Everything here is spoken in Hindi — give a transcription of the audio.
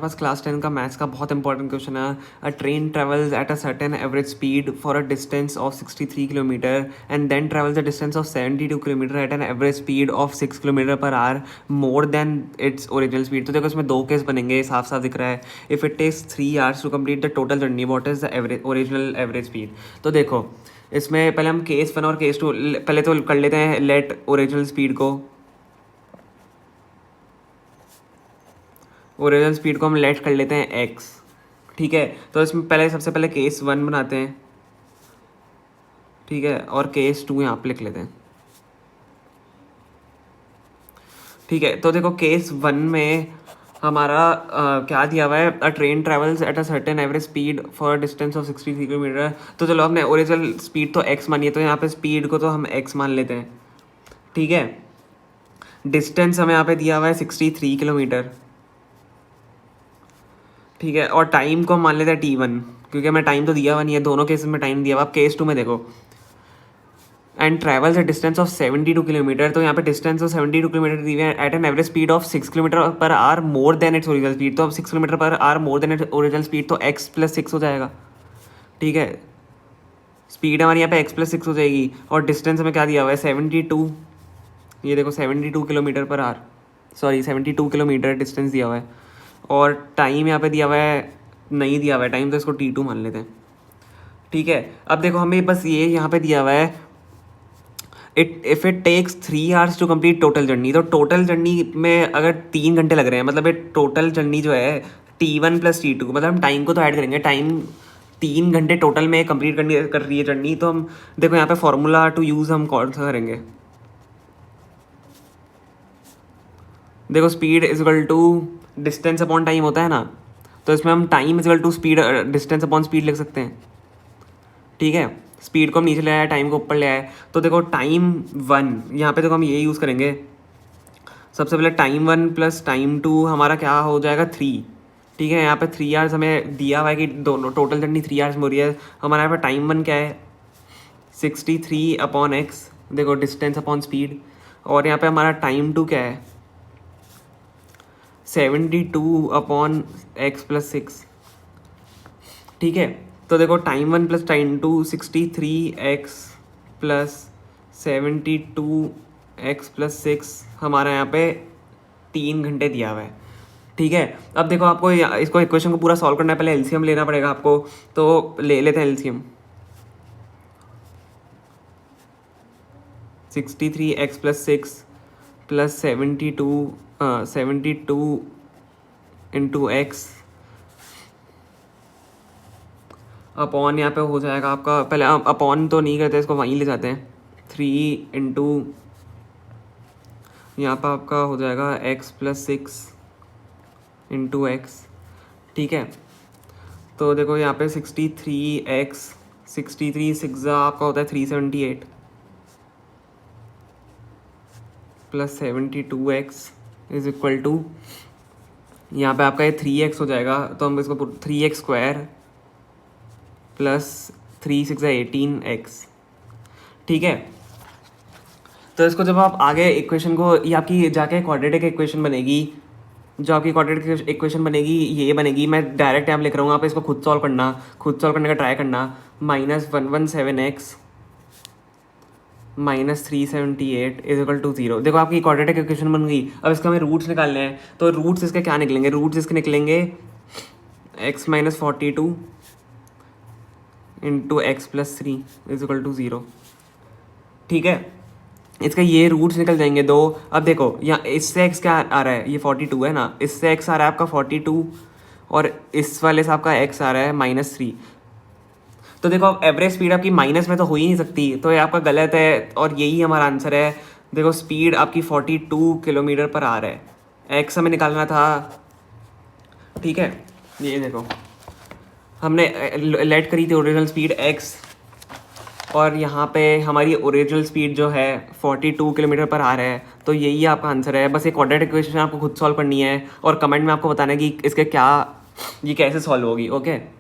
बस क्लास 10 का मैथ्स का बहुत इंपॉर्टेंट क्वेश्चन है। A train travels at a certain average speed for a distance of 63 kilometre and then travels a distance of 72 kilometre at an average speed of 6 kilometre per hour more than its original speed. तो देखो इसमें दो केस बनेंगे, साफ साफ दिख रहा है। If it takes 3 hours to complete the total journey, what is the average original average speed. तो देखो इसमें पहले हम केस 1 और केस 2 पहले तो कर लेते हैं। लेट ओरिजिनल स्पीड को ओरिजिनल स्पीड को हम लेट कर लेते हैं एक्स, ठीक है। तो इसमें पहले सबसे पहले केस 1 बनाते हैं, ठीक है, और केस 2 यहाँ पे लिख लेते हैं, ठीक है। तो देखो केस 1 में हमारा क्या दिया हुआ है, a train travels at a certain average speed for distance of 63 kilometre. तो चलो हमने ओरिजिनल स्पीड तो एक्स मानी है, तो यहाँ पे स्पीड को तो हम एक्स मान लेते हैं, ठीक है। डिस्टेंस हमें यहाँ पे दिया हुआ है 63 किलोमीटर, ठीक है। और टाइम को हम मान लेते हैं T1, क्योंकि हमें टाइम तो दिया हुआ नहीं है, दोनों केसेस में टाइम दिया हुआ। अब केस 2 में देखो, and travels a distance of 72 kilometre. तो यहाँ पे डिस्टेंस ऑफ 72 किलोमीटर दी हुई है at an average speed of 6 kilometre per hour more than its original speed. तो अब 6 kilometre per hour more than its original speed, तो x प्लस 6 हो जाएगा, ठीक है। स्पीड हमारी यहाँ पे x प्लस 6 हो जाएगी। और डिस्टेंस हमें क्या दिया हुआ है 72, ये देखो 72 kilometre per our, sorry 72 kilometre distance दिया हुआ है। और टाइम यहाँ पे दिया हुआ है, नहीं दिया हुआ है टाइम, तो इसको T2 मान लेते हैं, ठीक है। अब देखो हमें बस ये यहाँ पे दिया हुआ है, if it takes 3 hours to complete total journey. तो टोटल जर्नी में अगर 3 घंटे लग रहे हैं, मतलब ये टोटल जर्नी जो है T1 प्लस T2, मतलब हम टाइम को तो ऐड करेंगे। टाइम 3 घंटे टोटल में कंप्लीट करनी कर रही है जर्नी। तो हम देखो यहाँ पे फॉर्मूला टू यूज़ हम कौन सा करेंगे, देखो speed is equal to distance upon time होता है ना, तो इसमें हम time is equal to speed distance upon speed लिख सकते हैं, ठीक है। स्पीड को हम नीचे ले आए, टाइम को ऊपर ले आए। तो देखो टाइम 1 यहाँ पे देखो हम ये यूज़ करेंगे। सबसे पहले टाइम 1 प्लस टाइम 2 हमारा क्या हो जाएगा 3, ठीक है। यहाँ पे 3 आवर्स हमें दिया हुआ है कि दोनों टोटल जर्नी 3 आवर्स में हो रही है। हमारा यहाँ पे टाइम 1 क्या है 63 अपॉन एक्स, देखो डिस्टेंस अपॉन स्पीड। और यहाँ पे हमारा टाइम 2 क्या है 72 अपॉन एक्स प्लस 6, ठीक है। तो देखो time 1 plus time 2 63 x plus 72 x plus 6 हमारा यहाँ पे 3 घंटे दिया हुआ है, ठीक है। अब देखो आपको इसको इक्वेशन को पूरा सॉल्व करना है, पहले एलसीएम लेना पड़ेगा आपको। तो ले लेते हैं LCM. 63 x plus 6 plus 72 into x upon यहाँ पे हो जाएगा आपका, पहले अपॉन तो नहीं करते, इसको वहीं ले जाते हैं। 3 इंटू यहाँ पर आपका हो जाएगा x प्लस 6 इंटू एक्स, ठीक है। तो देखो यहाँ पे 63x 63 6 आपका होता है 378 plus 72x is equal to, यहाँ पे आपका ये 3x हो जाएगा। तो हम इसको 3x स्क्वायर प्लस 3 6 18x, ठीक है। तो इसको जब आप आगे इक्वेशन को, ये आपकी जाके क्वाड्रेटिक इक्वेशन बनेगी, जो आपकी क्वाड्रेटिक इक्वेशन बनेगी ये बनेगी। मैं डायरेक्ट यहाँ लिख रहा हूँ, आप इसको खुद सॉल्व करना, खुद सॉल्व करने का ट्राई करना। -117x minus 378 is equal to 0। देखो आपकी क्वाड्रेटिक इक्वेशन बन गई। अब इसका हमें रूट्स निकालने हैं, तो रूट्स इसके क्या निकलेंगे, रूट्स इसके निकलेंगे x minus 42 into x plus 3 is equal to 0, ठीक है। इसका ये रूट्स निकल जाएंगे 2। अब देखो यहाँ इससे x क्या आ रहा है, ये 42 है ना, इससे x आ रहा है आपका 42 और इस वाले से आपका x आ रहा है -3। तो देखो अब एवरेज स्पीड आपकी माइनस में तो हो ही नहीं सकती, तो ये आपका गलत है और यही हमारा आंसर है। देखो स्पीड आपकी 42 किलोमीटर पर आ रहा है, x हमें निकालना था, ठीक है। ये देखो हमने लेट करी थी ओरिजिनल स्पीड x, और यहाँ पे हमारी ओरिजिनल स्पीड जो है 42 किलोमीटर पर आ रहा है। तो यही आपका आंसर है। बस एक क्वाड्रेटिक इक्वेशन आपको खुद सॉल्व करनी है और कमेंट में आपको बताना है कि इसके क्या, ये कैसे सॉल्व होगी, ओके।